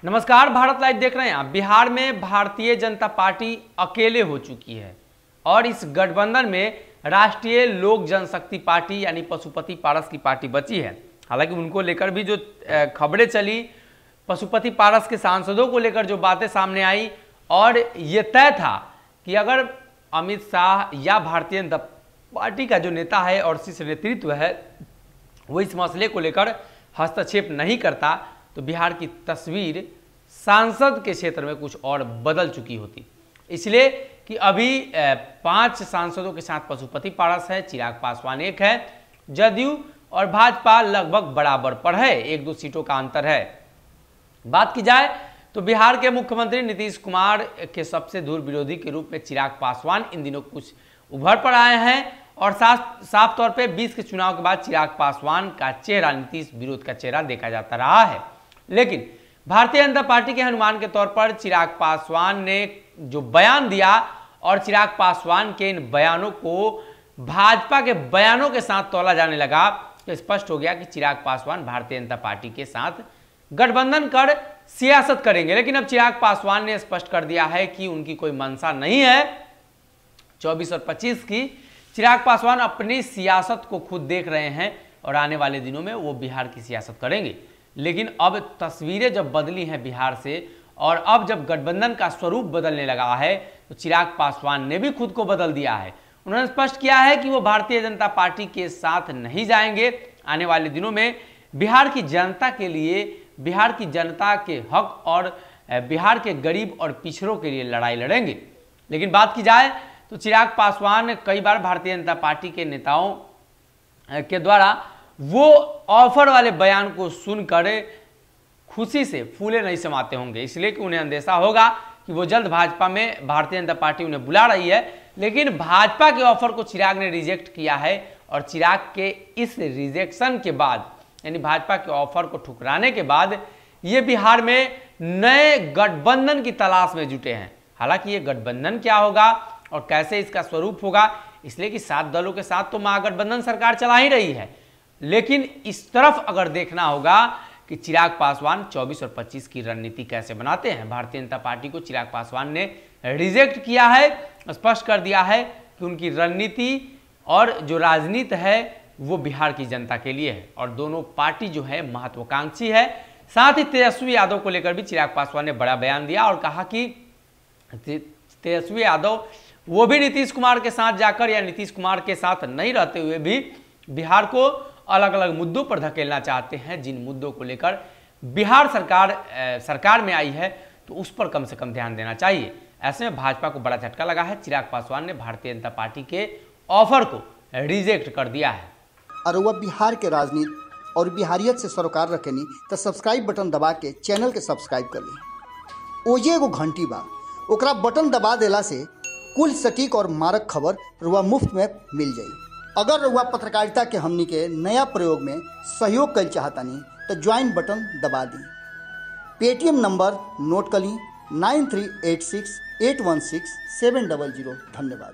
नमस्कार, भारत लाइव देख रहे हैं आप। बिहार में भारतीय जनता पार्टी अकेले हो चुकी है और इस गठबंधन में राष्ट्रीय लोक जनशक्ति पार्टी यानी पशुपति पारस की पार्टी बची है। हालांकि उनको लेकर भी जो खबरें चली, पशुपति पारस के सांसदों को लेकर जो बातें सामने आई और ये तय था कि अगर अमित शाह या भारतीय जनता पार्टी का जो नेता है और शीर्ष नेतृत्व है वो इस मसले को लेकर हस्तक्षेप नहीं करता तो बिहार की तस्वीर सांसद के क्षेत्र में कुछ और बदल चुकी होती। इसलिए कि अभी 5 सांसदों के साथ पशुपति पारस है, चिराग पासवान एक है, जदयू और भाजपा लगभग बराबर पर है, 1-2 सीटों का अंतर है। बात की जाए तो बिहार के मुख्यमंत्री नीतीश कुमार के सबसे दूर विरोधी के रूप में चिराग पासवान इन दिनों कुछ उभर पर आए हैं और साफ तौर पे 20 के चुनाव के बाद चिराग पासवान का चेहरा नीतीश विरोध का चेहरा देखा जाता रहा है। लेकिन भारतीय जनता पार्टी के अनुमान के तौर पर चिराग पासवान ने जो बयान दिया और चिराग पासवान के इन बयानों को भाजपा के बयानों के साथ तौला जाने लगा तो स्पष्ट हो गया कि चिराग पासवान भारतीय जनता पार्टी के साथ गठबंधन कर सियासत करेंगे। लेकिन अब चिराग पासवान ने स्पष्ट कर दिया है कि उनकी कोई मंशा नहीं है 24 और 25 की। चिराग पासवान अपनी सियासत को खुद देख रहे हैं और आने वाले दिनों में वो बिहार की सियासत करेंगे। लेकिन अब तस्वीरें जब बदली हैं बिहार से और अब जब गठबंधन का स्वरूप बदलने लगा है तो चिराग पासवान ने भी खुद को बदल दिया है। उन्होंने स्पष्ट किया है कि वो भारतीय जनता पार्टी के साथ नहीं जाएंगे। आने वाले दिनों में बिहार की जनता के लिए, बिहार की जनता के हक और बिहार के गरीब और पिछड़ों के लिए लड़ाई लड़ेंगे। लेकिन बात की जाए तो चिराग पासवान कई बार भारतीय जनता पार्टी के नेताओं के द्वारा वो ऑफर वाले बयान को सुनकर खुशी से फूले नहीं समाते होंगे, इसलिए कि उन्हें अंदेशा होगा कि वो जल्द भाजपा में भारतीय जनता पार्टी उन्हें बुला रही है। लेकिन भाजपा के ऑफर को चिराग ने रिजेक्ट किया है और चिराग के इस रिजेक्शन के बाद यानी भाजपा के ऑफर को ठुकराने के बाद ये बिहार में नए गठबंधन की तलाश में जुटे हैं। हालांकि ये गठबंधन क्या होगा और कैसे इसका स्वरूप होगा, इसलिए कि 7 दलों के साथ तो महागठबंधन सरकार चला ही रही है। लेकिन इस तरफ अगर देखना होगा कि चिराग पासवान 24 और 25 की रणनीति कैसे बनाते हैं। भारतीय जनता पार्टी को चिराग पासवान ने रिजेक्ट किया है, स्पष्ट कर दिया है कि उनकी रणनीति और जो राजनीति है वो बिहार की जनता के लिए है और दोनों पार्टी जो है महत्वाकांक्षी है। साथ ही तेजस्वी यादव को लेकर भी चिराग पासवान ने बड़ा बयान दिया और कहा कि तेजस्वी यादव वो भी नीतीश कुमार के साथ जाकर या नीतीश कुमार के साथ नहीं रहते हुए भी बिहार को अलग अलग मुद्दों पर धकेलना चाहते हैं। जिन मुद्दों को लेकर बिहार सरकार में आई है तो उस पर कम से कम ध्यान देना चाहिए। ऐसे में भाजपा को बड़ा झटका लगा है। चिराग पासवान ने भारतीय जनता पार्टी के ऑफर को रिजेक्ट कर दिया है। और वह बिहार के राजनीति और बिहारियत से सरोकार रखेनी तो सब्सक्राइब बटन दबा के चैनल के सब्सक्राइब कर ली। ओजे एगो घंटी बा, ओकरा बटन दबा देला से कुल सटीक और मारक खबर रुआ मुफ्त में मिल जाई। अगर रुआ पत्रकारिता के हमनी के नया प्रयोग में सहयोग कर चाहतानी तो ज्वाइन बटन दबा दी। पेटीएम नंबर नोट कर ली 9386816700। धन्यवाद।